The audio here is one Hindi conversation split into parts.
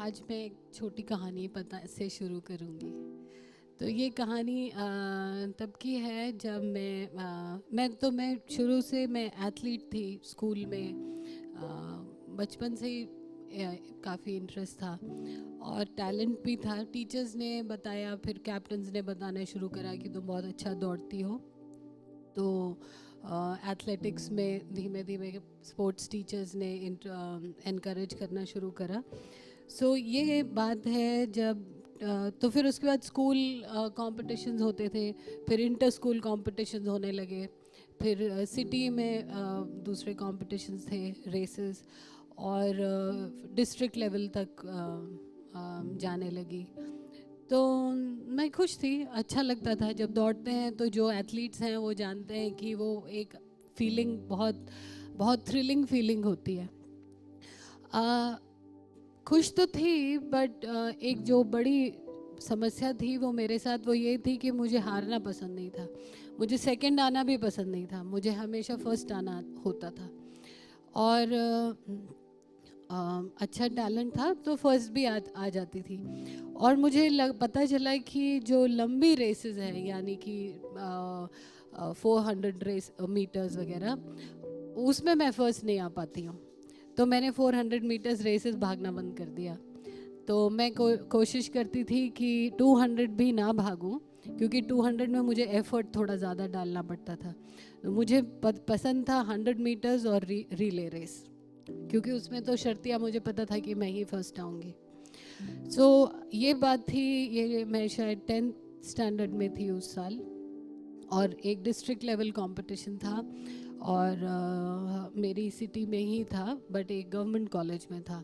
आज मैं एक छोटी कहानी पता से शुरू करूँगी। तो ये कहानी तब की है जब मैं शुरू से मैं एथलीट थी स्कूल में। बचपन से ही काफ़ी इंटरेस्ट था और टैलेंट भी था। टीचर्स ने बताया, फिर कैप्टन्स ने बताना शुरू करा कि तुम बहुत अच्छा दौड़ती हो। तो एथलेटिक्स में धीमे धीमे स्पोर्ट्स टीचर्स ने इनकरेज करना शुरू करा। सो ये बात है जब तो फिर उसके बाद स्कूल कॉम्पिटिशन्स होते थे, फिर इंटर स्कूल कॉम्पिटिशन्स होने लगे, फिर सिटी में दूसरे कॉम्पिटिशन्स थे, रेसेस, और डिस्ट्रिक्ट लेवल तक जाने लगी। तो मैं खुश थी, अच्छा लगता था। जब दौड़ते हैं तो जो एथलीट्स हैं वो जानते हैं कि वो एक फीलिंग बहुत बहुत थ्रिलिंग फीलिंग होती है। खुश तो थी, बट एक जो बड़ी समस्या थी वो मेरे साथ वो ये थी कि मुझे हारना पसंद नहीं था। मुझे सेकंड आना भी पसंद नहीं था, मुझे हमेशा फर्स्ट आना होता था। और अच्छा टैलेंट था तो फर्स्ट भी आ जाती थी। और मुझे पता चला कि जो लंबी रेसेस हैं, यानी कि 400 रेस मीटर्स वगैरह, उसमें मैं फ़र्स्ट नहीं आ पाती हूँ। तो मैंने 400 मीटर्स रेसेस भागना बंद कर दिया। तो मैं कोशिश करती थी कि 200 भी ना भागूं, क्योंकि 200 में मुझे एफ़र्ट थोड़ा ज़्यादा डालना पड़ता था। तो मुझे पसंद था 100 मीटर्स और रिले रेस, क्योंकि उसमें तो शर्तियाँ मुझे पता था कि मैं ही फर्स्ट आऊँगी। सो ये बात थी, ये मैं शायद 10th स्टैंडर्ड में थी उस साल, और एक डिस्ट्रिक्ट लेवल कंपटीशन था, और मेरी सिटी में ही था, बट एक गवर्नमेंट कॉलेज में था,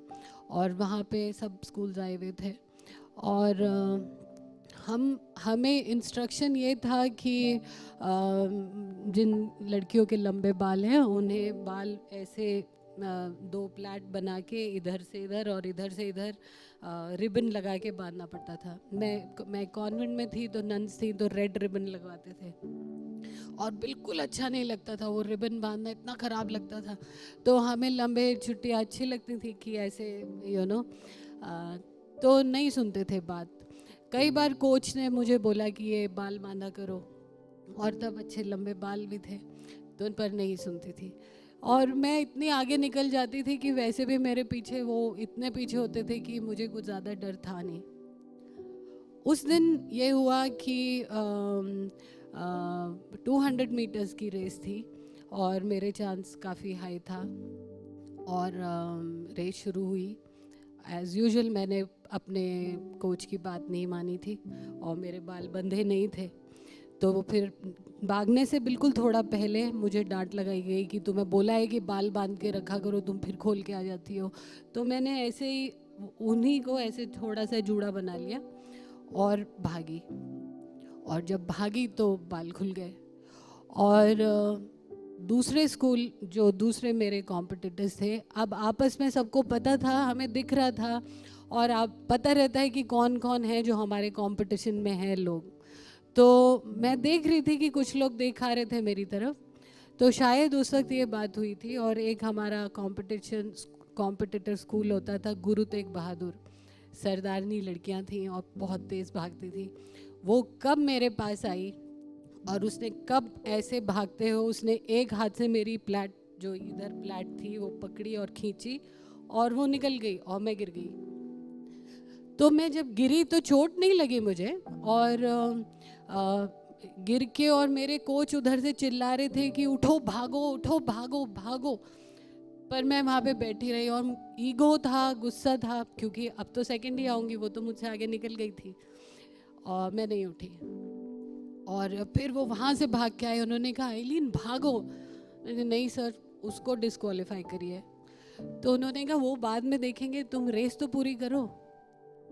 और वहाँ पे सब स्कूल्स आए हुए थे। और हमें इंस्ट्रक्शन ये था कि जिन लड़कियों के लंबे बाल हैं उन्हें बाल ऐसे दो प्लेट बना के इधर से इधर और इधर से इधर रिबन लगा के बांधना पड़ता था। मैं कॉन्वेंट में थी, तो नन्स थी, तो रेड रिबन लगवाते थे, और बिल्कुल अच्छा नहीं लगता था वो रिबन बांधना, इतना ख़राब लगता था। तो हमें लंबे छुट्टियाँ अच्छी लगती थी कि ऐसे तो नहीं सुनते थे बात। कई बार कोच ने मुझे बोला कि ये बाल बांधा करो, और तब अच्छे लंबे बाल भी थे, तो उन पर नहीं सुनती थी। और मैं इतनी आगे निकल जाती थी कि वैसे भी मेरे पीछे वो इतने पीछे होते थे कि मुझे कुछ ज़्यादा डर था नहीं। उस दिन ये हुआ कि 200 मीटर्स की रेस थी और मेरे चांस काफ़ी हाई था, और रेस शुरू हुई। एज़ यूजुअल मैंने अपने कोच की बात नहीं मानी थी, और मेरे बाल बंधे नहीं थे। तो वो फिर भागने से बिल्कुल थोड़ा पहले मुझे डांट लगाई गई कि तुम्हें बोला है कि बाल बांध के रखा करो, तुम फिर खोल के आ जाती हो। तो मैंने ऐसे ही उन्हीं को ऐसे थोड़ा सा जूड़ा बना लिया और भागी, और जब भागी तो बाल खुल गए। और दूसरे स्कूल, जो दूसरे मेरे कॉम्पिटिटर्स थे, अब आपस में सबको पता था, हमें दिख रहा था, और आप पता रहता है कि कौन कौन है जो हमारे कंपटीशन में है लोग। तो मैं देख रही थी कि कुछ लोग देख आ रहे थे मेरी तरफ। तो शायद उस वक्त ये बात हुई थी, और एक हमारा कॉम्पिटिटर स्कूल होता था, गुरु तेग बहादुर, सरदारनी लड़कियां थीं और बहुत तेज़ भागती थी। वो कब मेरे पास आई और उसने कब ऐसे भागते हो उसने एक हाथ से मेरी प्लेट, जो इधर प्लेट थी, वो पकड़ी और खींची, और वो निकल गई और मैं गिर गई। तो मैं जब गिरी तो चोट नहीं लगी मुझे, और गिर के, और मेरे कोच उधर से चिल्ला रहे थे कि उठो भागो, उठो भागो भागो। पर मैं वहाँ पे बैठी रही, और ईगो था, गुस्सा था, क्योंकि अब तो सेकंड ही आऊँगी, वो तो मुझसे आगे निकल गई थी, और मैं नहीं उठी। और फिर वो वहाँ से भाग के आए, उन्होंने कहा एलिन भागो। मैंने नहीं सर, उसको डिस्क्वालीफाई करिए। तो उन्होंने कहा वो बाद में देखेंगे, तुम रेस तो पूरी करो।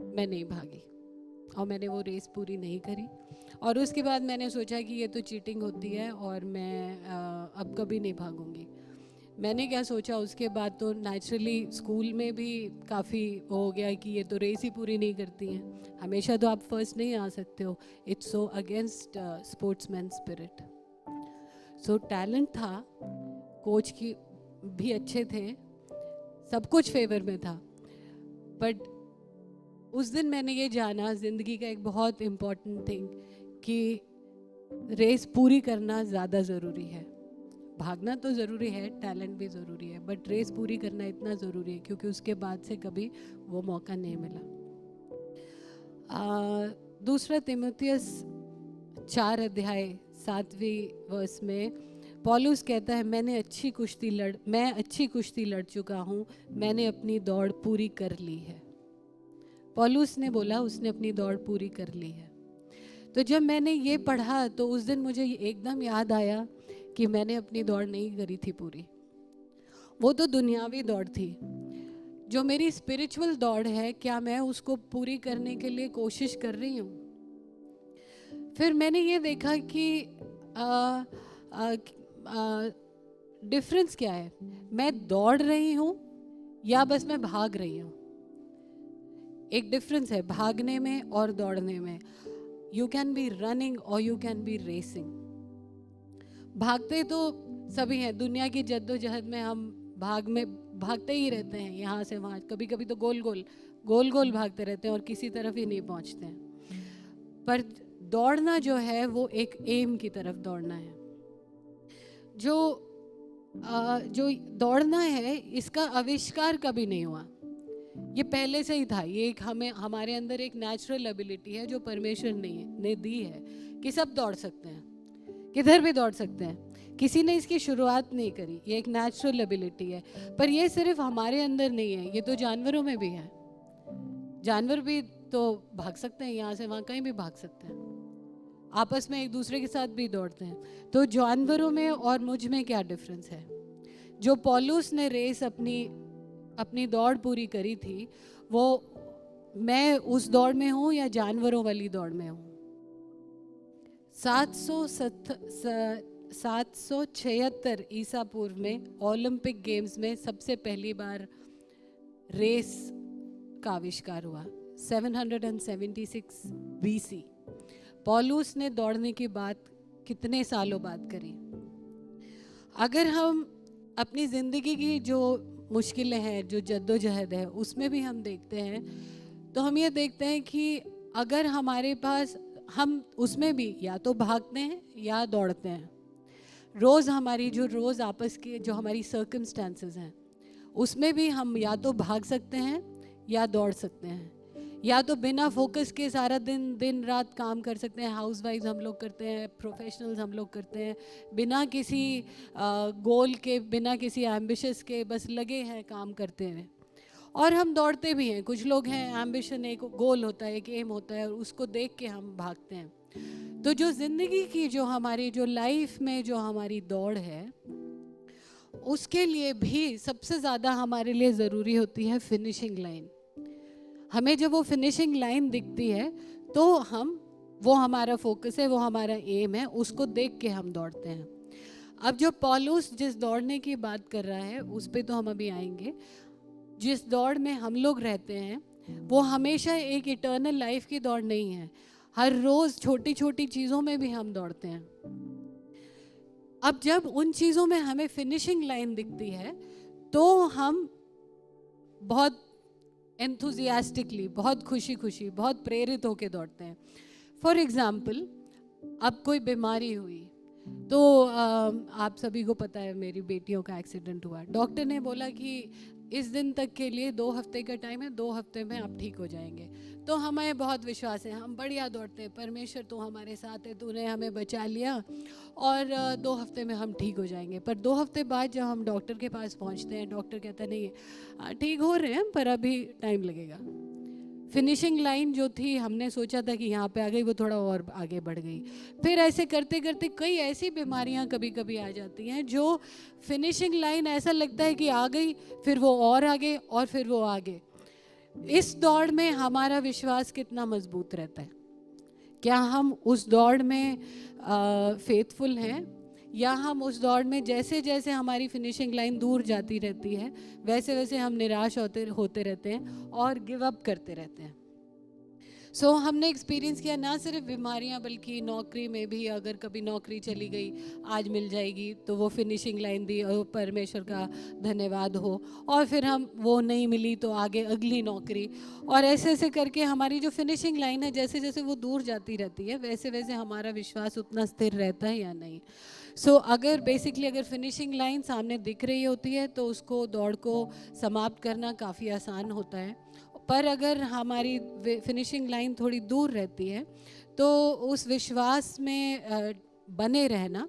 मैं नहीं भागी, और मैंने वो रेस पूरी नहीं करी। और उसके बाद मैंने सोचा कि ये तो चीटिंग होती है, और मैं अब कभी नहीं भागूंगी। मैंने क्या सोचा, उसके बाद तो नेचुरली स्कूल में भी काफ़ी हो गया कि ये तो रेस ही पूरी नहीं करती हैं, हमेशा तो आप फर्स्ट नहीं आ सकते हो। It's so against sportsman spirit. So talent था, कोच की भी अच्छे थे, सब कुछ फेवर में था, बट उस दिन मैंने ये जाना, ज़िंदगी का एक बहुत इम्पॉर्टेंट थिंग, कि रेस पूरी करना ज़्यादा ज़रूरी है। भागना तो ज़रूरी है, टैलेंट भी ज़रूरी है, बट रेस पूरी करना इतना ज़रूरी है क्योंकि उसके बाद से कभी वो मौका नहीं मिला। दूसरा तीमुथियुस 4 अध्याय 7वीं वर्स में पौलुस कहता है, मैं अच्छी कुश्ती लड़ चुका हूँ, मैंने अपनी दौड़ पूरी कर ली है। पौलुस ने बोला उसने अपनी दौड़ पूरी कर ली है। तो जब मैंने ये पढ़ा तो उस दिन मुझे एकदम याद आया कि मैंने अपनी दौड़ नहीं करी थी पूरी। वो तो दुनियावी दौड़ थी। जो मेरी स्पिरिचुअल दौड़ है, क्या मैं उसको पूरी करने के लिए कोशिश कर रही हूँ? फिर मैंने ये देखा कि डिफरेंस क्या है, मैं दौड़ रही हूँ या बस मैं भाग रही हूँ। एक डिफरेंस है भागने में और दौड़ने में। यू कैन बी रनिंग और यू कैन बी रेसिंग। भागते तो सभी हैं, दुनिया की जद्दोजहद में हम भागते ही रहते हैं, यहाँ से वहाँ, कभी कभी तो गोल गोल भागते रहते हैं और किसी तरफ ही नहीं पहुँचते हैं। पर दौड़ना जो है वो एक एम की तरफ दौड़ना है। जो दौड़ना है, इसका आविष्कार कभी नहीं हुआ, ये पहले से ही था। ये एक हमारे अंदर एक नेचुरल एबिलिटी है जो परमेश्वर ने दी है कि सब दौड़ सकते हैं, किधर भी दौड़ सकते हैं। किसी ने इसकी शुरुआत नहीं करी, ये एक नेचुरल एबिलिटी है। पर ये सिर्फ हमारे अंदर नहीं है, ये तो जानवरों में भी है। जानवर भी तो भाग सकते हैं, यहाँ से वहाँ कहीं भी भाग सकते हैं, आपस में एक दूसरे के साथ भी दौड़ते हैं। तो जानवरों में और मुझ में क्या डिफरेंस है? जो पौलुस ने रेस अपनी दौड़ पूरी करी थी, वो मैं उस दौड़ में हूँ या जानवरों वाली दौड़ में हूँ? 776 ईसा पूर्व में ओलंपिक गेम्स में सबसे पहली बार रेस का आविष्कार हुआ। 776 BC। पौलुस ने दौड़ने की बात कितने सालों बाद करी? अगर हम अपनी ज़िंदगी की जो मुश्किलें हैं, जो जद्दोजहद है, उसमें भी हम देखते हैं, तो हम ये देखते हैं कि अगर हमारे पास, हम उसमें भी या तो भागते हैं या दौड़ते हैं। रोज़ आपस के जो हमारी सर्कमस्टांसेस हैं, उसमें भी हम या तो भाग सकते हैं या दौड़ सकते हैं, या तो बिना फोकस के सारा दिन रात काम कर सकते हैं। हाउसवाइफ हम लोग करते हैं, प्रोफेशनल्स हम लोग करते हैं, बिना किसी गोल के, बिना किसी एम्बिशस के, बस लगे हैं काम करते हैं। और हम दौड़ते भी हैं। कुछ लोग हैं, एम्बिशन, एक गोल होता है, एक एम होता है, और उसको देख के हम भागते हैं। तो जो ज़िंदगी की, जो हमारी, जो लाइफ में जो हमारी दौड़ है, उसके लिए भी सबसे ज़्यादा हमारे लिए ज़रूरी होती है फिनिशिंग लाइन। हमें जब वो फिनिशिंग लाइन दिखती है तो वो हमारा फोकस है, वो हमारा एम है, उसको देख के हम दौड़ते हैं। अब जो पौलुस जिस दौड़ने की बात कर रहा है, उस पे तो हम अभी आएंगे। जिस दौड़ में हम लोग रहते हैं, वो हमेशा एक इटर्नल लाइफ की दौड़ नहीं है। हर रोज़ छोटी छोटी चीज़ों में भी हम दौड़ते हैं। अब जब उन चीज़ों में हमें फिनिशिंग लाइन दिखती है तो हम बहुत एंथुजियास्टिकली, बहुत खुशी, बहुत प्रेरित होकर दौड़ते हैं। फॉर एग्जाम्पल, अब कोई बीमारी हुई तो आप सभी को पता है, मेरी बेटियों का एक्सीडेंट हुआ। डॉक्टर ने बोला कि इस दिन तक के लिए 2 हफ्ते का टाइम है, 2 हफ्ते में आप ठीक हो जाएंगे। तो हमें बहुत विश्वास है, हम बढ़िया दौड़ते हैं, परमेश्वर तो हमारे साथ है, तूने हमें बचा लिया और 2 हफ्ते में हम ठीक हो जाएंगे। पर 2 हफ्ते बाद जब हम डॉक्टर के पास पहुंचते हैं, डॉक्टर कहता नहीं, ठीक हो रहे हैं पर अभी टाइम लगेगा। फिनिशिंग लाइन जो थी, हमने सोचा था कि यहाँ पे आ गई, वो थोड़ा और आगे बढ़ गई। फिर ऐसे करते करते कई ऐसी बीमारियाँ कभी कभी आ जाती हैं जो फिनिशिंग लाइन ऐसा लगता है कि आ गई, फिर वो और आगे और फिर वो आगे। इस दौड़ में हमारा विश्वास कितना मजबूत रहता है? क्या हम उस दौड़ में फेथफुल हैं, या हम उस दौड़ में जैसे जैसे हमारी फिनिशिंग लाइन दूर जाती रहती है, वैसे वैसे हम निराश होते रहते हैं और गिव अप करते रहते हैं? सो हमने एक्सपीरियंस किया ना सिर्फ बीमारियां बल्कि नौकरी में भी, अगर कभी नौकरी चली गई आज मिल जाएगी तो वो फिनिशिंग लाइन दी और परमेश्वर का धन्यवाद हो, और फिर हम वो नहीं मिली तो आगे अगली नौकरी, और ऐसे ऐसे करके हमारी जो फिनिशिंग लाइन है जैसे जैसे वो दूर जाती रहती है वैसे वैसे हमारा विश्वास उतना स्थिर रहता है या नहीं। सो अगर बेसिकली अगर फिनिशिंग लाइन सामने दिख रही होती है तो उसको दौड़ को समाप्त करना काफ़ी आसान होता है, पर अगर हमारी फिनिशिंग लाइन थोड़ी दूर रहती है तो उस विश्वास में बने रहना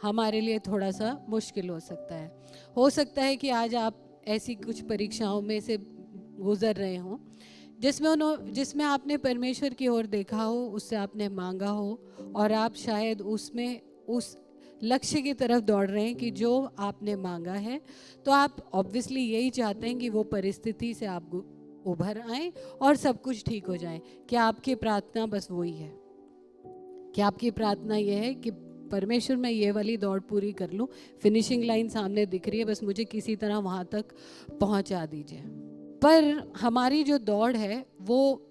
हमारे लिए थोड़ा सा मुश्किल हो सकता है। हो सकता है कि आज आप ऐसी कुछ परीक्षाओं में से गुजर रहे हों जिसमें आपने परमेश्वर की ओर देखा हो, उससे आपने मांगा हो, और आप शायद उसमें उस लक्ष्य की तरफ दौड़ रहे हैं कि जो आपने मांगा है, तो आप ऑब्वियसली यही चाहते हैं कि वो परिस्थिति से आप उभर आएं और सब कुछ ठीक हो जाए। क्या आपकी प्रार्थना बस वही है? क्या आपकी प्रार्थना ये है कि परमेश्वर मैं ये वाली दौड़ पूरी कर लूं, फिनिशिंग लाइन सामने दिख रही है, बस मुझे किसी तरह वहां तक पहुंचा दीजिए? पर हमारी जो दौड़ है वो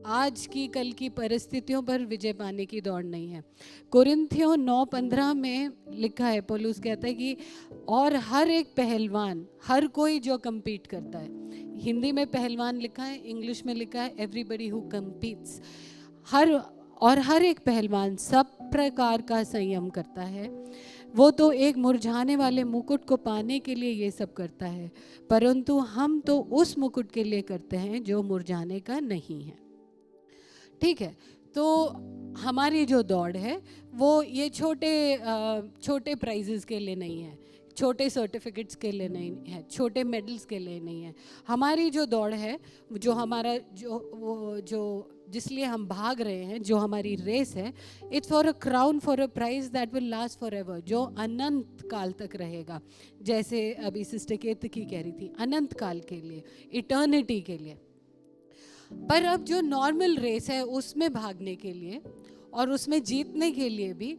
आज की कल की परिस्थितियों पर विजय पाने की दौड़ नहीं है। कुरिन्थियों 9:15 में लिखा है, पौलुस कहता है कि और हर एक पहलवान, हर कोई जो कम्पीट करता है, हिंदी में पहलवान लिखा है, इंग्लिश में लिखा है एवरीबडी हु कम्पीट्स, हर एक पहलवान सब प्रकार का संयम करता है। वो तो एक मुरझाने वाले मुकुट को पाने के लिए ये सब करता है, परंतु हम तो उस मुकुट के लिए करते हैं जो मुरझाने का नहीं है। ठीक है, तो हमारी जो दौड़ है वो ये छोटे प्राइजेस के लिए नहीं है, छोटे सर्टिफिकेट्स के लिए नहीं है, छोटे मेडल्स के लिए नहीं है। हमारी जो दौड़ है, जो हमारा जो जिसलिए हम भाग रहे हैं, जो हमारी रेस है, it's for a crown, for a prize that will last forever, जो अनंत काल तक रहेगा। जैसे अभी सिस्टर केतकी कह रही थी, अनंत काल के लिए, इटर्निटी के लिए। पर अब जो नॉर्मल रेस है उसमें भागने के लिए और उसमें जीतने के लिए भी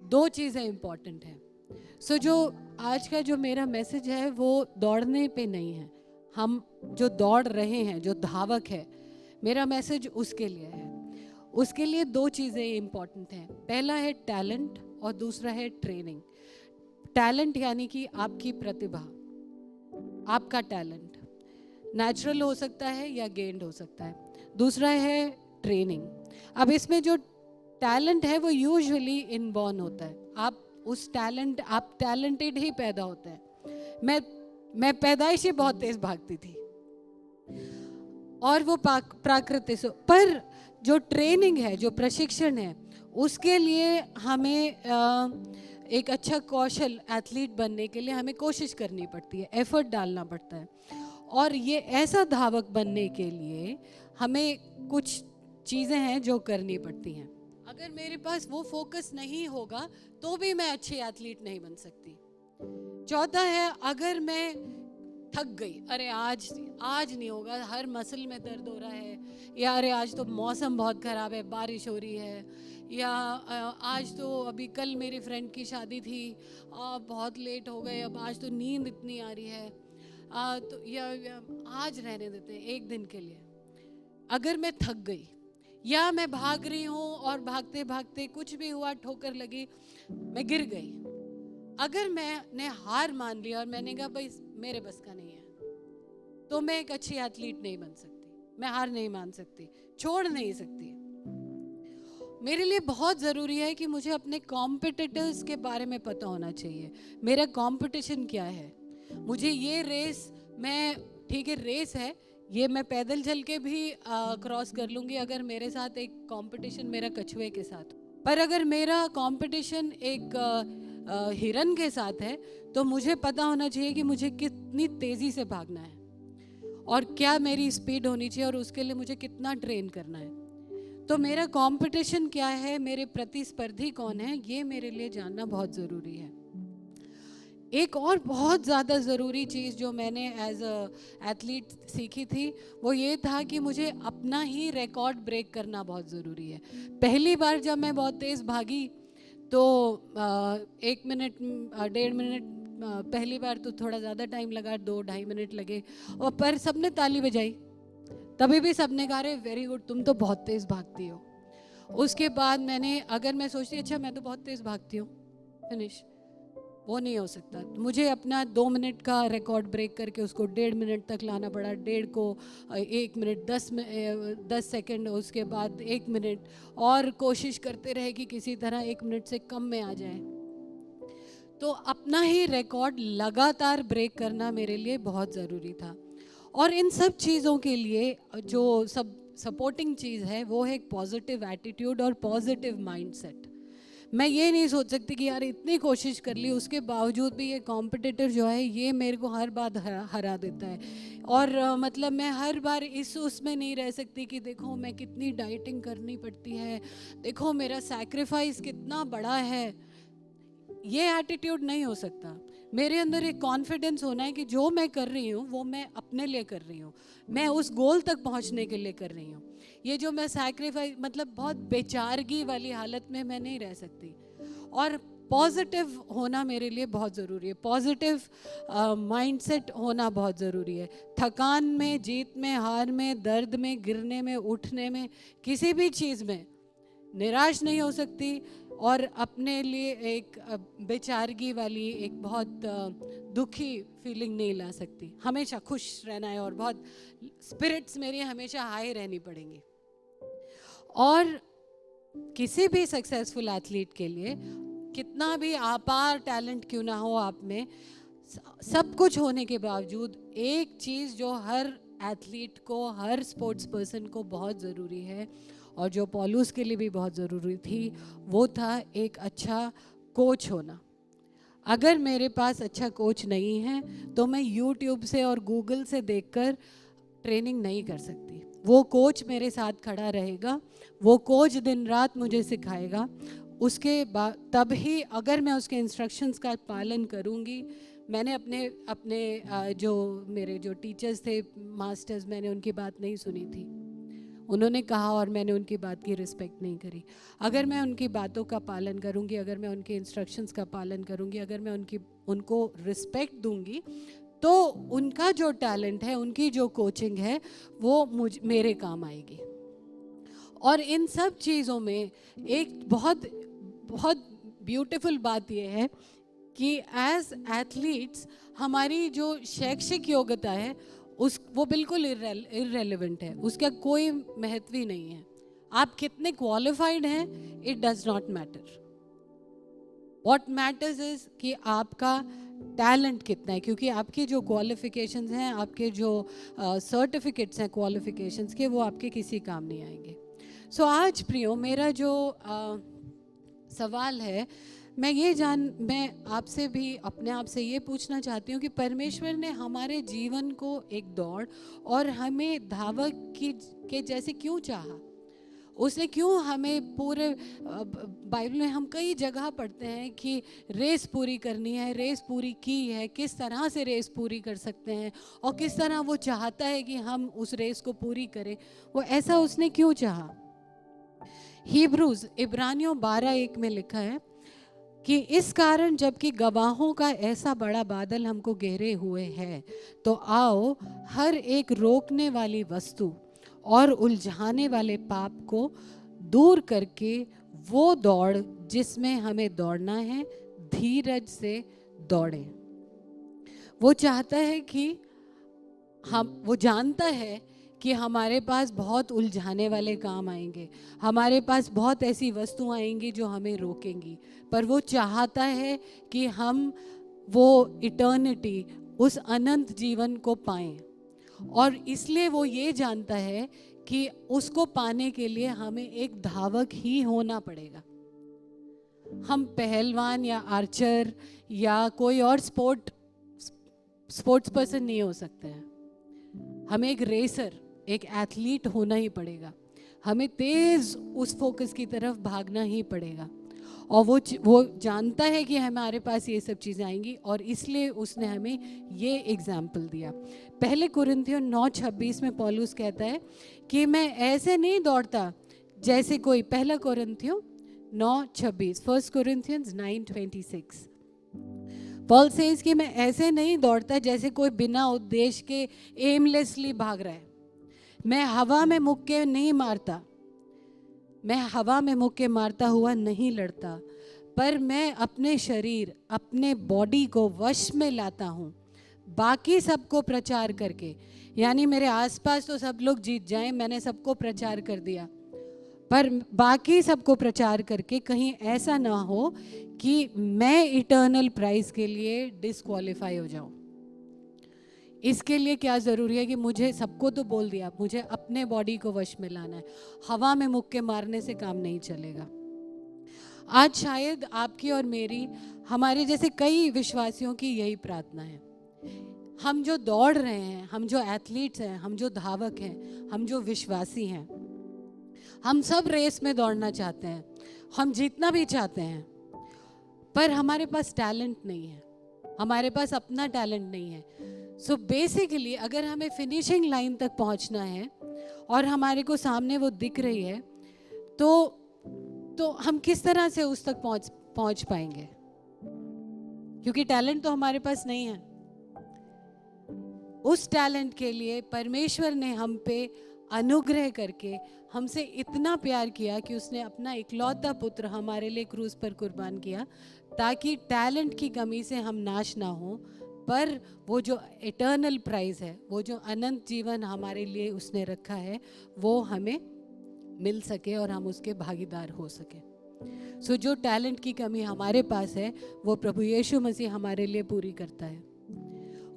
दो चीज़ें इम्पॉर्टेंट हैं। सो जो आज का जो मेरा मैसेज है वो दौड़ने पे नहीं है, हम जो दौड़ रहे हैं, जो धावक है, मेरा मैसेज उसके लिए है। उसके लिए दो चीज़ें इम्पॉर्टेंट हैं। पहला है टैलेंट और दूसरा है ट्रेनिंग। टैलेंट यानी कि आपकी प्रतिभा, आपका टैलेंट नेचुरल हो सकता है या गेन्ड हो सकता है। दूसरा है ट्रेनिंग। अब इसमें जो टैलेंट है वो यूजुअली इनबॉर्न होता है, आप टैलेंटेड ही पैदा होते हैं। मैं पैदाइशी बहुत तेज भागती थी और वो प्राकृतिक से, पर जो ट्रेनिंग है, जो प्रशिक्षण है, उसके लिए हमें एक अच्छा कौशल एथलीट बनने के लिए हमें कोशिश करनी पड़ती है, एफर्ट डालना पड़ता है। और ये ऐसा धावक बनने के लिए हमें कुछ चीज़ें हैं जो करनी पड़ती हैं। अगर मेरे पास वो फोकस नहीं होगा तो भी मैं अच्छी एथलीट नहीं बन सकती। चौथा है, अगर मैं थक गई, अरे आज नहीं होगा, हर मसल में दर्द हो रहा है, या अरे आज तो मौसम बहुत ख़राब है, बारिश हो रही है, या आज तो अभी कल मेरी फ्रेंड की शादी थी, बहुत लेट हो गए, अब आज तो नींद इतनी आ रही है, तो या आज रहने देते हैं एक दिन के लिए। अगर मैं थक गई या मैं भाग रही हूँ और भागते भागते कुछ भी हुआ, ठोकर लगी, मैं गिर गई, अगर मैंने हार मान लिया और मैंने कहा भाई मेरे बस का नहीं है, तो मैं एक अच्छी एथलीट नहीं बन सकती। मैं हार नहीं मान सकती, छोड़ नहीं सकती। मेरे लिए बहुत ज़रूरी है कि मुझे अपने कॉम्पिटिटर्स के बारे में पता होना चाहिए, मेरा कंपटीशन क्या है। मुझे ये रेस, मैं ठीक है रेस है, ये मैं पैदल चल के भी क्रॉस कर लूँगी अगर मेरे साथ एक कंपटीशन मेरा कछुए के साथ। पर अगर मेरा कंपटीशन एक हिरन के साथ है तो मुझे पता होना चाहिए कि मुझे कितनी तेज़ी से भागना है और क्या मेरी स्पीड होनी चाहिए और उसके लिए मुझे कितना ट्रेन करना है। तो मेरा कंपटीशन क्या है, मेरे प्रतिस्पर्धी कौन है, ये मेरे लिए जानना बहुत ज़रूरी है। एक और बहुत ज़्यादा ज़रूरी चीज़ जो मैंने एज अ एथलीट सीखी थी वो ये था कि मुझे अपना ही रिकॉर्ड ब्रेक करना बहुत ज़रूरी है। पहली बार जब मैं बहुत तेज़ भागी तो 1 मिनट 1.5 मिनट, पहली बार तो थोड़ा ज़्यादा टाइम लगा, 2-2.5 मिनट लगे, और पर सबने ताली बजाई। तभी भी सबने कहा रे वेरी गुड, तुम तो बहुत तेज़ भागती हो। उसके बाद मैंने, अगर मैं सोचती अच्छा मैं तो बहुत तेज़ भागती हूँ, फिनिश, वो नहीं हो सकता। मुझे अपना 2 मिनट का रिकॉर्ड ब्रेक करके उसको 1.5 मिनट तक लाना पड़ा, 1.5 को 1 मिनट 10 सेकंड, उसके बाद 1 मिनट, और कोशिश करते रहे कि किसी तरह 1 मिनट से कम में आ जाए। तो अपना ही रिकॉर्ड लगातार ब्रेक करना मेरे लिए बहुत ज़रूरी था। और इन सब चीज़ों के लिए जो सब सपोर्टिंग चीज़ है वो है एक पॉजिटिव एटीट्यूड और पॉजिटिव माइंडसेट। मैं ये नहीं सोच सकती कि यार इतनी कोशिश कर ली, उसके बावजूद भी ये कॉम्पिटिटर जो है ये मेरे को हर बार हरा देता है। और मतलब मैं हर बार इस उसमें नहीं रह सकती कि देखो मैं कितनी डाइटिंग करनी पड़ती है, देखो मेरा सैक्रिफाइस कितना बड़ा है। ये एटीट्यूड नहीं हो सकता। मेरे अंदर एक कॉन्फिडेंस होना है कि जो मैं कर रही हूँ वो मैं अपने लिए कर रही हूँ, मैं उस गोल तक पहुँचने के लिए कर रही हूँ। ये जो मैं सैक्रिफाइस, मतलब बहुत बेचारगी वाली हालत में मैं नहीं रह सकती। और पॉजिटिव होना मेरे लिए बहुत ज़रूरी है, पॉजिटिव माइंडसेट होना बहुत ज़रूरी है। थकान में, जीत में, हार में, दर्द में, गिरने में, उठने में, किसी भी चीज़ में निराश नहीं हो सकती। और अपने लिए एक बेचारगी वाली, एक बहुत दुखी फीलिंग नहीं ला सकती। हमेशा खुश रहना है और बहुत स्पिरिट्स मेरी हमेशा हाई रहनी पड़ेंगी। और किसी भी सक्सेसफुल एथलीट के लिए कितना भी अपार टैलेंट क्यों ना हो आप में, सब कुछ होने के बावजूद एक चीज़ जो हर एथलीट को, हर स्पोर्ट्स पर्सन को बहुत ज़रूरी है और जो पॉलूस के लिए भी बहुत ज़रूरी थी, वो था एक अच्छा कोच होना। अगर मेरे पास अच्छा कोच नहीं है तो मैं यूट्यूब से और गूगल से देखकर ट्रेनिंग नहीं कर सकती। वो कोच मेरे साथ खड़ा रहेगा, वो कोच दिन रात मुझे सिखाएगा। उसके बाद तब ही अगर मैं उसके इंस्ट्रक्शंस का पालन करूँगी। मैंने अपने अपने जो मेरे जो टीचर्स थे, मास्टर्स, मैंने उनकी बात नहीं सुनी थी। उन्होंने कहा और मैंने उनकी बात की रिस्पेक्ट नहीं करी। अगर मैं उनकी बातों का पालन करूँगी, अगर मैं उनके इंस्ट्रक्शंस का पालन करूँगी, अगर मैं उनको रिस्पेक्ट दूँगी, तो उनका जो टैलेंट है, उनकी जो कोचिंग है, वो मेरे काम आएगी। और इन सब चीज़ों में एक बहुत बहुत ब्यूटीफुल बात यह है कि एज एथलीट्स हमारी जो शैक्षिक योग्यता है वो बिल्कुल इररेलेवेंट है, उसका कोई महत्व ही नहीं है। आप कितने क्वालिफाइड हैं, it does not matter. What matters is कि आपका टैलेंट कितना है, क्योंकि आपकी जो क्वालिफिकेशंस हैं, आपके जो सर्टिफिकेट्स हैं क्वालिफिकेशंस के, वो आपके किसी काम नहीं आएंगे। सो आज प्रियो, मेरा जो सवाल है, मैं आपसे भी अपने आप से ये पूछना चाहती हूँ कि परमेश्वर ने हमारे जीवन को एक दौड़ और हमें धावक के जैसे क्यों चाहा? उसने क्यों हमें पूरे बाइबल में हम कई जगह पढ़ते हैं कि रेस पूरी करनी है, रेस पूरी की है, किस तरह से रेस पूरी कर सकते हैं और किस तरह वो चाहता है कि हम उस रेस को पूरी करें। वो ऐसा उसने क्यों चाहा? हिब्रूज इब्रानियों 12:1 में लिखा है कि इस कारण जबकि गवाहों का ऐसा बड़ा बादल हमको घेरे हुए है, तो आओ हर एक रोकने वाली वस्तु और उलझाने वाले पाप को दूर करके वो दौड़ जिसमें हमें दौड़ना है, धीरज से दौड़ें। वो चाहता है कि वो जानता है कि हमारे पास बहुत उलझाने वाले काम आएंगे, हमारे पास बहुत ऐसी वस्तुएं आएंगी जो हमें रोकेंगी, पर वो चाहता है कि हम वो इटर्निटी, उस अनंत जीवन को पाएं। और इसलिए वो ये जानता है कि उसको पाने के लिए हमें एक धावक ही होना पड़ेगा। हम पहलवान या आर्चर या कोई और स्पोर्ट्स पर्सन नहीं हो सकते हैं। हमें एक रेसर, एक एथलीट होना ही पड़ेगा। हमें तेज उस फोकस की तरफ भागना ही पड़ेगा। और वो जानता है कि हमारे पास ये सब चीज़ें आएंगी, और इसलिए उसने हमें ये एग्जाम्पल दिया। पहले कुरिन्थियों 9:26 में पौलुस कहता है कि मैं ऐसे नहीं दौड़ता जैसे कोई, पहला कुरिन्थियों 9:26, 1 Corinthians 9:26, पॉल सेज कि मैं ऐसे नहीं दौड़ता जैसे कोई बिना उद्देश्य के एमलेसली भाग रहा है, मैं हवा में मुक्के नहीं मारता, मैं हवा में मुक्के मारता हुआ नहीं लड़ता, पर मैं अपने शरीर, अपने बॉडी को वश में लाता हूँ बाकी सबको प्रचार करके। यानी मेरे आसपास तो सब लोग जीत जाएं, मैंने सबको प्रचार कर दिया, पर बाकी सबको प्रचार करके कहीं ऐसा ना हो कि मैं इटर्नल प्राइज के लिए डिस्क्वालीफाई हो जाऊं। इसके लिए क्या ज़रूरी है कि मुझे, सबको तो बोल दिया, मुझे अपने बॉडी को वश में लाना है। हवा में मुक्के मारने से काम नहीं चलेगा। आज शायद आपकी और मेरी, हमारे जैसे कई विश्वासियों की यही प्रार्थना है। हम जो दौड़ रहे हैं, हम जो एथलीट्स हैं, हम जो धावक हैं, हम जो विश्वासी हैं, हम सब रेस में दौड़ना चाहते हैं, हम जीतना भी चाहते हैं, पर हमारे पास टैलेंट नहीं है, हमारे पास अपना टैलेंट नहीं है। सो बेसिकली अगर हमें फिनिशिंग लाइन तक पहुंचना है और हमारे को सामने वो दिख रही है, तो हम किस तरह से उस तक पहुंच पाएंगे? क्योंकि टैलेंट तो हमारे पास नहीं है। उस टैलेंट के लिए परमेश्वर ने हम पे अनुग्रह करके हमसे इतना प्यार किया कि उसने अपना इकलौता पुत्र हमारे लिए क्रूस पर कुर्बान किया, ताकि टैलेंट की कमी से हम नाश ना हो, पर वो जो इटर्नल प्राइज है, वो जो अनंत जीवन हमारे लिए उसने रखा है, वो हमें मिल सके और हम उसके भागीदार हो सके। सो जो टैलेंट की कमी हमारे पास है, वो प्रभु यीशु मसीह हमारे लिए पूरी करता है।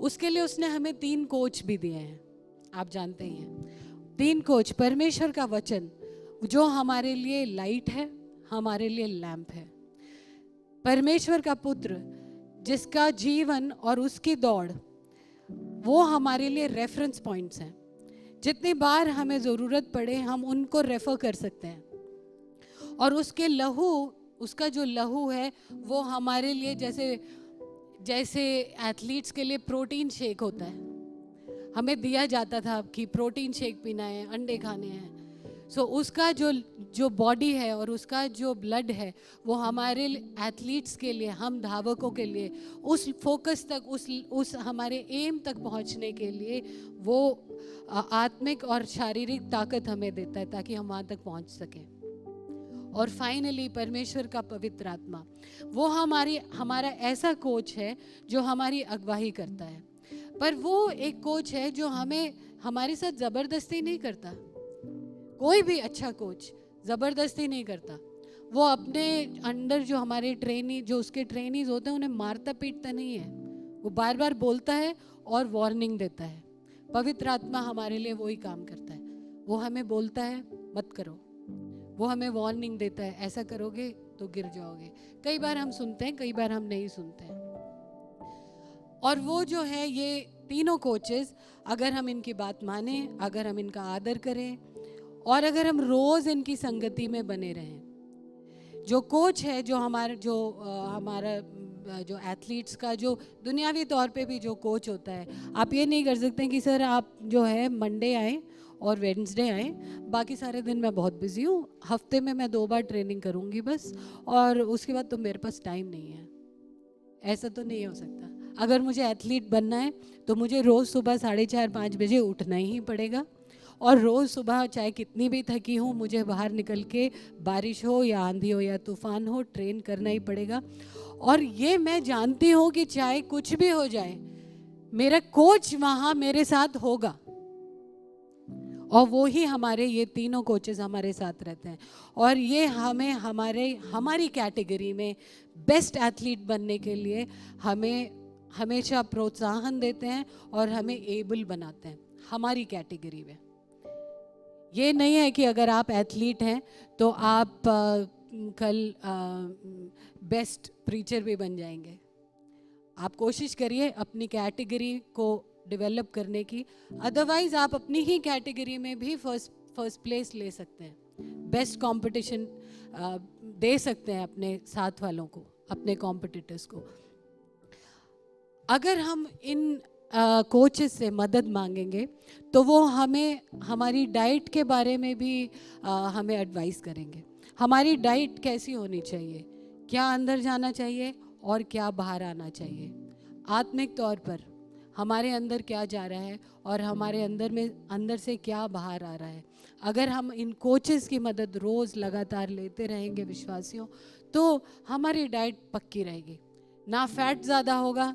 उसके लिए उसने हमें 3 कोच भी दिए हैं, आप जानते ही हैं। 3 कोच, परमेश्वर का वचन जो हमारे लिए लाइट है, हमारे लिए लैंप है। परमेश्वर का पुत्र जिसका जीवन और उसकी दौड़, वो हमारे लिए रेफरेंस पॉइंट्स हैं। जितनी बार हमें ज़रूरत पड़े हम उनको रेफर कर सकते हैं। और उसके लहू, उसका जो लहू है वो हमारे लिए जैसे एथलीट्स के लिए प्रोटीन शेक होता है, हमें दिया जाता था कि प्रोटीन शेक पीना है, अंडे खाने हैं। सो उसका जो बॉडी है और उसका जो ब्लड है, वो हमारे एथलीट्स के लिए, हम धावकों के लिए उस फोकस तक, उस हमारे एम तक पहुंचने के लिए वो आत्मिक और शारीरिक ताकत हमें देता है, ताकि हम वहाँ तक पहुँच सकें। और फाइनली परमेश्वर का पवित्र आत्मा, वो हमारा ऐसा कोच है जो हमारी अगुवाई करता है। पर वो एक कोच है जो हमारे साथ ज़बरदस्ती नहीं करता। कोई भी अच्छा कोच ज़बरदस्ती नहीं करता। वो अपने अंडर जो हमारे जो उसके ट्रेनीज होते हैं, उन्हें मारता पीटता नहीं है। वो बार बार बोलता है और वार्निंग देता है। पवित्र आत्मा हमारे लिए वही काम करता है। वो हमें बोलता है मत करो, वो हमें वार्निंग देता है ऐसा करोगे तो गिर जाओगे। कई बार हम सुनते हैं, कई बार हम नहीं सुनते हैं। और वो जो है, ये तीनों कोचेस, अगर हम इनकी बात माने, अगर हम इनका आदर करें और अगर हम रोज़ इनकी संगति में बने रहें, जो कोच है, जो हमारा जो एथलीट्स का जो दुनियावी तौर पे भी जो कोच होता है, आप ये नहीं कर सकते कि सर आप जो है मंडे आए और वेडनेसडे आए, बाकी सारे दिन मैं बहुत बिजी हूँ, हफ्ते में मैं 2 बार ट्रेनिंग करूँगी बस, और उसके बाद तो मेरे पास टाइम नहीं है। ऐसा तो नहीं हो सकता। अगर मुझे एथलीट बनना है तो मुझे रोज़ सुबह 4:30-5 बजे उठना ही पड़ेगा, और रोज़ सुबह चाहे कितनी भी थकी हूँ, मुझे बाहर निकल के बारिश हो या आंधी हो या तूफान हो, ट्रेन करना ही पड़ेगा। और ये मैं जानती हूँ कि चाहे कुछ भी हो जाए, मेरा कोच वहाँ मेरे साथ होगा, और वो ही ये तीनों कोचेस हमारे साथ रहते हैं। और ये हमारी कैटेगरी में बेस्ट एथलीट बनने के लिए हमें हमेशा प्रोत्साहन देते हैं और हमें एबल बनाते हैं हमारी कैटेगरी में। ये नहीं है कि अगर आप एथलीट हैं तो आप कल बेस्ट प्रीचर भी बन जाएंगे। आप कोशिश करिए अपनी कैटेगरी को डेवलप करने की, अदरवाइज आप अपनी ही कैटेगरी में भी फर्स्ट प्लेस ले सकते हैं, बेस्ट कंपटीशन दे सकते हैं अपने साथ वालों को, अपने कॉम्पिटिटर्स को। अगर हम इन कोचेस से मदद मांगेंगे तो वो हमें हमारी डाइट के बारे में भी हमें एडवाइस करेंगे। हमारी डाइट कैसी होनी चाहिए, क्या अंदर जाना चाहिए और क्या बाहर आना चाहिए। आत्मिक तौर पर हमारे अंदर क्या जा रहा है और हमारे अंदर से क्या बाहर आ रहा है। अगर हम इन कोचेस की मदद रोज़ लगातार लेते रहेंगे विश्वासियों, तो हमारी डाइट पक्की रहेगी, ना फैट ज़्यादा होगा,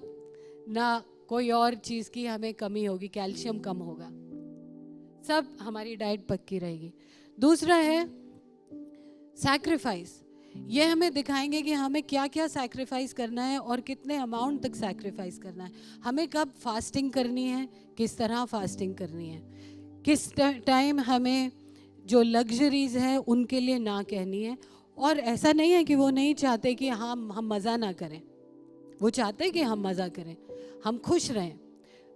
ना कोई और चीज़ की हमें कमी होगी, कैल्शियम कम होगा, सब हमारी डाइट पक्की रहेगी। दूसरा है सैक्रिफाइस। ये हमें दिखाएंगे कि हमें क्या क्या सैक्रिफाइस करना है और कितने अमाउंट तक सैक्रिफाइस करना है, हमें कब फास्टिंग करनी है, किस तरह फास्टिंग करनी है, किस टाइम हमें जो लग्जरीज है उनके लिए ना कहनी है। और ऐसा नहीं है कि वो नहीं चाहते कि हम मज़ा ना करें, वो चाहते हैं कि हम मज़ा करें, हम खुश रहें,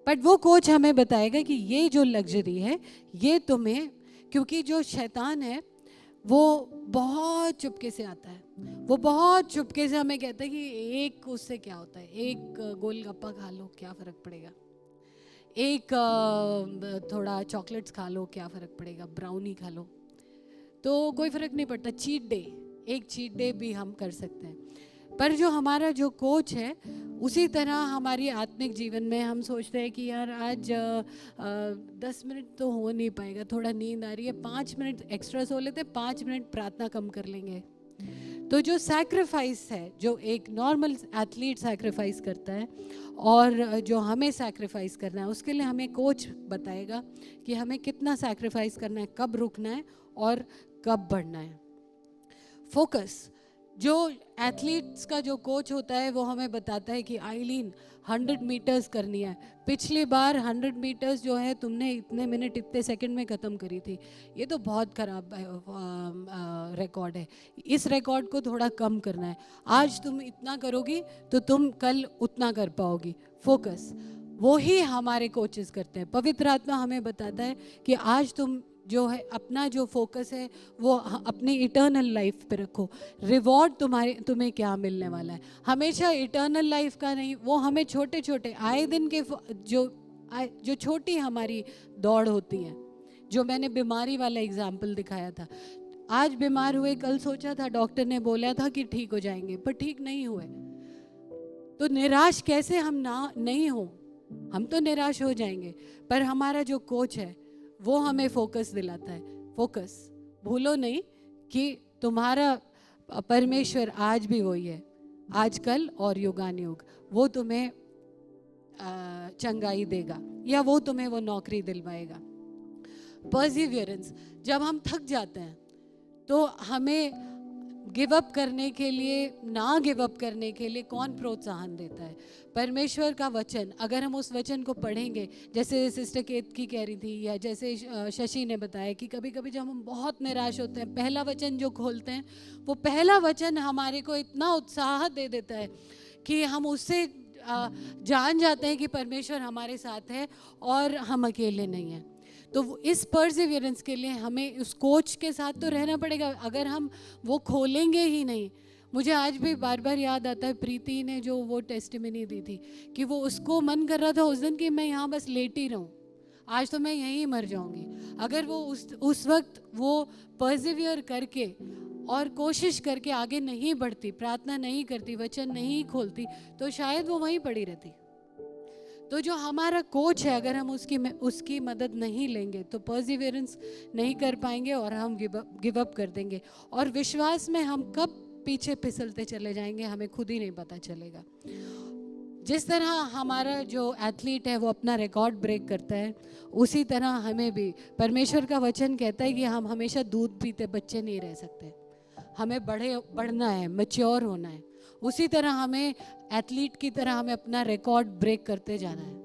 बट वो कोच हमें बताएगा कि ये जो लग्जरी है ये तुम्हें, क्योंकि जो शैतान है वो बहुत चुपके से आता है, वो बहुत चुपके से हमें कहता है कि एक उससे क्या होता है, एक गोलगप्पा खा लो क्या फ़र्क पड़ेगा, एक थोड़ा चॉकलेट्स खा लो क्या फ़र्क पड़ेगा, ब्राउनी खा लो तो कोई फ़र्क नहीं पड़ता, चीट डे, एक चीट डे भी हम कर सकते हैं। पर जो हमारा जो कोच है, उसी तरह हमारी आत्मिक जीवन में हम सोचते हैं कि यार आज 10 मिनट तो हो नहीं पाएगा, थोड़ा नींद आ रही है, 5 मिनट एक्स्ट्रा सो लेते, 5 मिनट प्रार्थना कम कर लेंगे। तो जो सैक्रिफाइस है, जो एक नॉर्मल एथलीट सैक्रिफाइस करता है और जो हमें सैक्रिफाइस करना है, उसके लिए हमें कोच बताएगा कि हमें कितना सैक्रिफाइस करना है, कब रुकना है और कब बढ़ना है। फोकस, जो एथलीट्स का जो कोच होता है वो हमें बताता है कि आइलीन 100 मीटर्स करनी है, पिछली बार 100 मीटर्स जो है तुमने इतने मिनट इतने सेकंड में ख़त्म करी थी, ये तो बहुत ख़राब रिकॉर्ड है, इस रिकॉर्ड को थोड़ा कम करना है, आज तुम इतना करोगी तो तुम कल उतना कर पाओगी। फोकस वो ही हमारे कोचेस करते हैं। पवित्र आत्मा हमें बताता है कि आज तुम जो है अपना जो फोकस है वो अपनी इटर्नल लाइफ पे रखो, रिवॉर्ड तुम्हें क्या मिलने वाला है, हमेशा इटर्नल लाइफ का नहीं, वो हमें छोटे छोटे आए दिन के जो छोटी हमारी दौड़ होती है, जो मैंने बीमारी वाला एग्जाम्पल दिखाया था, आज बीमार हुए, कल सोचा था, डॉक्टर ने बोला था कि ठीक हो जाएंगे, पर ठीक नहीं हुए, तो निराश कैसे हम ना नहीं हो, हम तो निराश हो जाएंगे, पर हमारा जो कोच है वो हमें फोकस दिलाता है। फोकस, भूलो नहीं कि तुम्हारा परमेश्वर आज भी वही है, आज कल और युगानुयुग, वो तुम्हें चंगाई देगा या वो तुम्हें वो नौकरी दिलवाएगा। परसिवियरेंस, जब हम थक जाते हैं तो हमें गिव अप करने के लिए, ना गिव अप करने के लिए कौन प्रोत्साहन देता है? परमेश्वर का वचन। अगर हम उस वचन को पढ़ेंगे, जैसे सिस्टर केतकी कह रही थी या जैसे शशि ने बताया कि कभी कभी जब हम बहुत निराश होते हैं, पहला वचन जो खोलते हैं, वो पहला वचन हमारे को इतना उत्साह दे देता है कि हम उससे जान जाते हैं कि परमेश्वर हमारे साथ है और हम अकेले नहीं हैं। तो इस परसिवियरेंस के लिए हमें उस कोच के साथ तो रहना पड़ेगा। अगर हम वो खोलेंगे ही नहीं, मुझे आज भी बार बार याद आता है प्रीति ने जो वो टेस्टिमनी दी थी कि वो उसको मन कर रहा था उस दिन कि मैं यहाँ बस लेटी रहूँ, आज तो मैं यहीं मर जाऊँगी। अगर वो उस वक्त वो परसिवियर करके और कोशिश करके आगे नहीं बढ़ती, प्रार्थना नहीं करती, वचन नहीं खोलती, तो शायद वो वहीं पड़ी रहती। तो जो हमारा कोच है, अगर हम उसकी मदद नहीं लेंगे तो परसिवियरेंस नहीं कर पाएंगे और हम गिव अप कर देंगे, और विश्वास में हम कब पीछे फिसलते चले जाएंगे हमें खुद ही नहीं पता चलेगा। जिस तरह हमारा जो एथलीट है वो अपना रिकॉर्ड ब्रेक करता है, उसी तरह हमें भी परमेश्वर का वचन कहता है कि हम हमेशा दूध पीते बच्चे नहीं रह सकते, हमें बढ़ना है, मैच्योर होना है। उसी तरह हमें एथलीट की तरह हमें अपना रिकॉर्ड ब्रेक करते जाना है।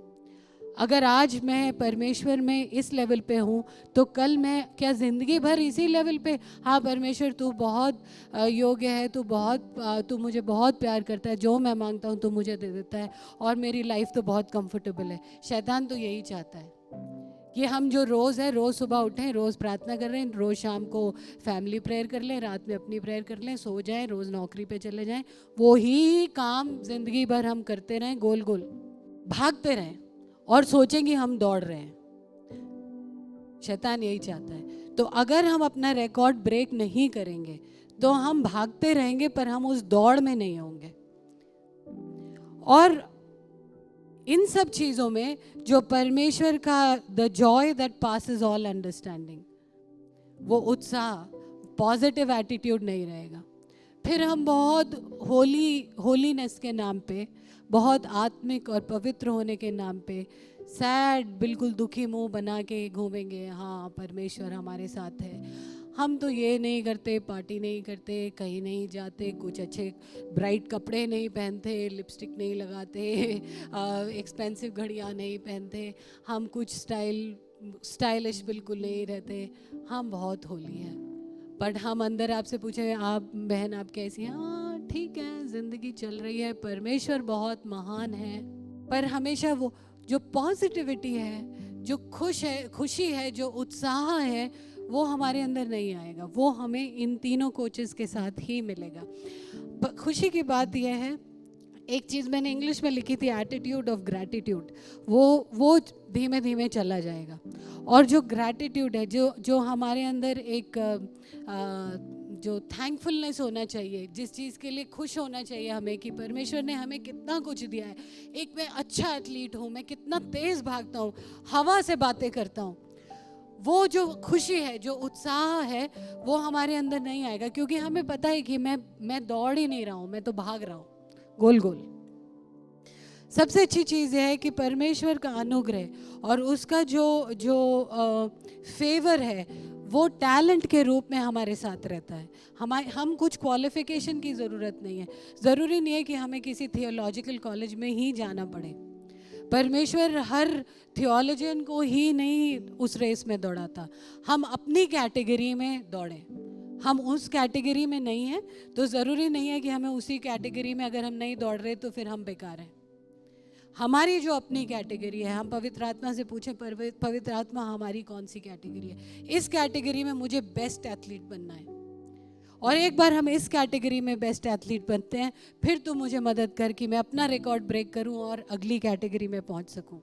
अगर आज मैं परमेश्वर में इस लेवल पे हूँ तो कल मैं क्या ज़िंदगी भर इसी लेवल पे, हाँ परमेश्वर तू बहुत योग्य है, तू मुझे बहुत प्यार करता है, जो मैं मांगता हूँ तू मुझे दे देता है और मेरी लाइफ तो बहुत कंफर्टेबल है। शैतान तो यही चाहता है कि हम जो रोज़ है, रोज़ सुबह उठें, रोज़ प्रार्थना कर रहे हैं, रोज़ शाम को फैमिली प्रेयर कर लें, रात में अपनी प्रेयर कर लें, सो जाएं, रोज़ नौकरी पे चले जाएं, वो ही काम ज़िंदगी भर हम करते रहें, गोल गोल भागते रहें और सोचें कि हम दौड़ रहे हैं। शैतान यही चाहता है। तो अगर हम अपना रिकॉर्ड ब्रेक नहीं करेंगे तो हम भागते रहेंगे पर हम उस दौड़ में नहीं होंगे। और इन सब चीज़ों में जो परमेश्वर का the Joy that passes all understanding, वो उत्साह, पॉजिटिव एटीट्यूड नहीं रहेगा। फिर हम बहुत होलीनेस के नाम पे, बहुत आत्मिक और पवित्र होने के नाम पे सैड, बिल्कुल दुखी मुंह बना के घूमेंगे, हाँ परमेश्वर हमारे साथ है। हम तो ये नहीं करते, पार्टी नहीं करते, कहीं नहीं जाते, कुछ अच्छे ब्राइट कपड़े नहीं पहनते, लिपस्टिक नहीं लगाते, एक्सपेंसिव घड़ियाँ नहीं पहनते, हम कुछ स्टाइलिश बिल्कुल नहीं रहते, हम बहुत होली हैं। बट हम अंदर आपसे पूछे, आप बहन आप कैसी हैं? हाँ ठीक है, ज़िंदगी चल रही है, परमेश्वर बहुत महान है। पर हमेशा वो जो पॉजिटिविटी है, जो खुशी है, जो उत्साह है, वो हमारे अंदर नहीं आएगा। वो हमें इन तीनों कोचेस के साथ ही मिलेगा। खुशी की बात यह है, एक चीज़ मैंने इंग्लिश में लिखी थी, एटीट्यूड ऑफ ग्रैटिट्यूड, वो धीमे धीमे चला जाएगा। और जो ग्रैटिट्यूड है, जो हमारे अंदर एक जो थैंकफुलनेस होना चाहिए, जिस चीज़ के लिए खुश होना चाहिए हमें कि परमेश्वर ने हमें कितना कुछ दिया है। एक मैं अच्छा एथलीट हूँ, मैं कितना तेज़ भागता हूँ, हवा से बातें करता हूँ, वो जो खुशी है, जो उत्साह है, वो हमारे अंदर नहीं आएगा, क्योंकि हमें पता है कि मैं दौड़ ही नहीं रहा हूँ, मैं तो भाग रहा हूँ गोल गोल। सबसे अच्छी चीज़ यह है कि परमेश्वर का अनुग्रह और उसका जो फेवर है, वो टैलेंट के रूप में हमारे साथ रहता है। हम कुछ क्वालिफिकेशन की ज़रूरत नहीं है। ज़रूरी नहीं है कि हमें किसी थियोलॉजिकल कॉलेज में ही जाना पड़े। परमेश्वर हर थियोलॉजियन को ही नहीं उस रेस में दौड़ाता। हम अपनी कैटेगरी में दौड़ें। हम उस कैटेगरी में नहीं हैं तो ज़रूरी नहीं है कि हमें उसी कैटेगरी में, अगर हम नहीं दौड़ रहे तो फिर हम बेकार हैं। हमारी जो अपनी कैटेगरी है, हम पवित्र आत्मा से पूछें, पवित्र आत्मा हमारी कौन सी कैटेगरी है? इस कैटेगरी में मुझे बेस्ट एथलीट बनना है, और एक बार हम इस कैटेगरी में बेस्ट एथलीट बनते हैं, फिर तू मुझे मदद कर कि मैं अपना रिकॉर्ड ब्रेक करूं और अगली कैटेगरी में पहुंच सकूं।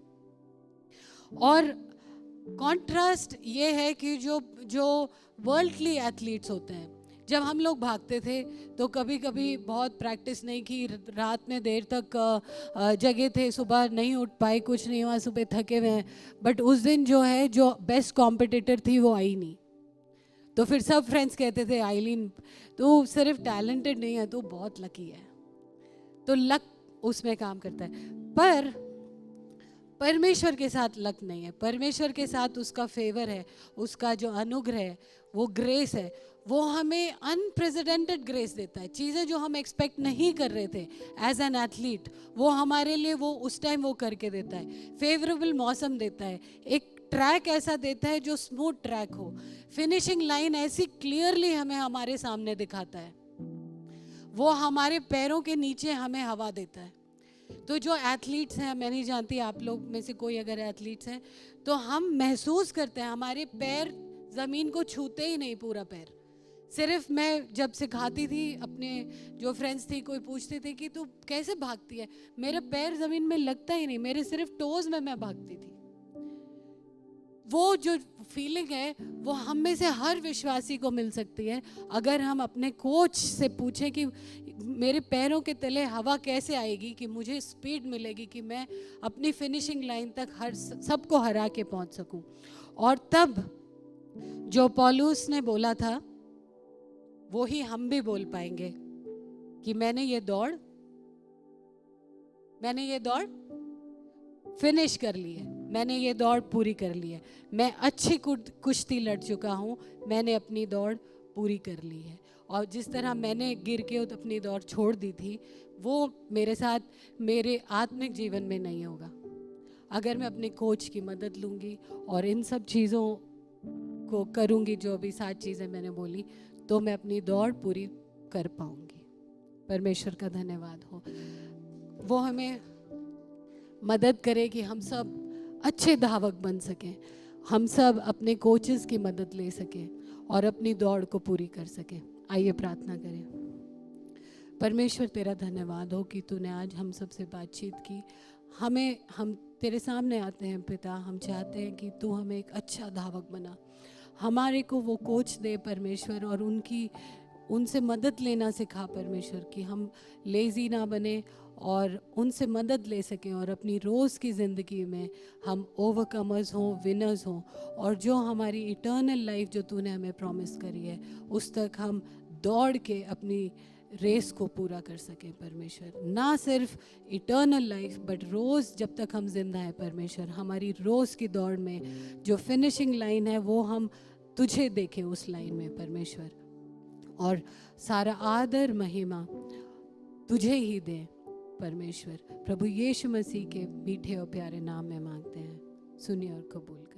और कॉन्ट्रास्ट ये है कि जो वर्ल्डली एथलीट्स होते हैं, जब हम लोग भागते थे तो कभी कभी बहुत प्रैक्टिस नहीं की, रात में देर तक जगे थे, सुबह नहीं उठ पाए, कुछ नहीं हुआ, सुबह थके हुए हैं, बट उस दिन जो है, जो बेस्ट कॉम्पिटिटर थी वो आई नहीं। तो फिर सब फ्रेंड्स कहते थे, आइलीन तू सिर्फ टैलेंटेड नहीं है, तू बहुत लकी है। तो लक उसमें काम करता है, पर परमेश्वर के साथ लक नहीं है। परमेश्वर के साथ उसका फेवर है, उसका जो अनुग्रह है, वो ग्रेस है, वो हमें अनप्रेसिडेंटेड ग्रेस देता है। चीज़ें जो हम एक्सपेक्ट नहीं कर रहे थे एज एन एथलीट, वो हमारे लिए वो उस टाइम वो करके देता है। फेवरेबल मौसम देता है, एक ट्रैक ऐसा देता है जो स्मूथ ट्रैक हो, फिनिशिंग लाइन ऐसी क्लियरली हमें हमारे सामने दिखाता है, वो हमारे पैरों के नीचे हमें हवा देता है। तो जो एथलीट्स हैं, मैं नहीं जानती आप लोग में से कोई अगर एथलीट्स हैं, तो हम महसूस करते हैं हमारे पैर ज़मीन को छूते ही नहीं, पूरा पैर। सिर्फ मैं जब सिखाती थी, अपने जो फ्रेंड्स थी, कोई पूछते थे कि तू कैसे भागती है, मेरा पैर ज़मीन में लगता ही नहीं, मेरे सिर्फ टोज में मैं भागती थी। वो जो फीलिंग है वो हम में से हर विश्वासी को मिल सकती है, अगर हम अपने कोच से पूछें कि मेरे पैरों के तले हवा कैसे आएगी कि मुझे स्पीड मिलेगी कि मैं अपनी फिनिशिंग लाइन तक सबको हरा के पहुंच सकूं। और तब जो पौलुस ने बोला था वो ही हम भी बोल पाएंगे कि मैंने ये दौड़ फिनिश कर ली है, मैंने ये दौड़ पूरी कर ली है, मैं अच्छी कुश्ती लड़ चुका हूँ, मैंने अपनी दौड़ पूरी कर ली है। और जिस तरह मैंने गिर के अपनी दौड़ छोड़ दी थी, वो मेरे साथ मेरे आत्मिक जीवन में नहीं होगा। अगर मैं अपने कोच की मदद लूँगी और इन सब चीज़ों को करूँगी, जो अभी 7 चीज़ें मैंने बोली, तो मैं अपनी दौड़ पूरी कर पाऊँगी। परमेश्वर का धन्यवाद हो, वो हमें मदद करे कि हम सब अच्छे धावक बन सकें, हम सब अपने कोचेस की मदद ले सकें और अपनी दौड़ को पूरी कर सकें। आइए प्रार्थना करें। परमेश्वर तेरा धन्यवाद हो कि तूने आज हम सबसे बातचीत की। हम तेरे सामने आते हैं पिता, हम चाहते हैं कि तू हमें एक अच्छा धावक बना, हमारे को वो कोच दे परमेश्वर, और उनसे मदद लेना सिखा परमेश्वर, कि हम लेज़ी ना बने और उनसे मदद ले सकें और अपनी रोज़ की ज़िंदगी में हम ओवरकमर्स हों, विनर्स हों, और जो हमारी इटर्नल लाइफ जो तूने हमें प्रॉमिस करी है उस तक हम दौड़ के अपनी रेस को पूरा कर सकें परमेश्वर। ना सिर्फ इटर्नल लाइफ बट रोज़ जब तक हम जिंदा हैं परमेश्वर, हमारी रोज़ की दौड़ में जो फिनिशिंग लाइन है वो हम तुझे देखें उस लाइन में परमेश्वर, और सारा आदर महिमा तुझे ही दे परमेश्वर। प्रभु यीशु मसीह के मीठे और प्यारे नाम में मांगते हैं, सुनिए और कबूल करें।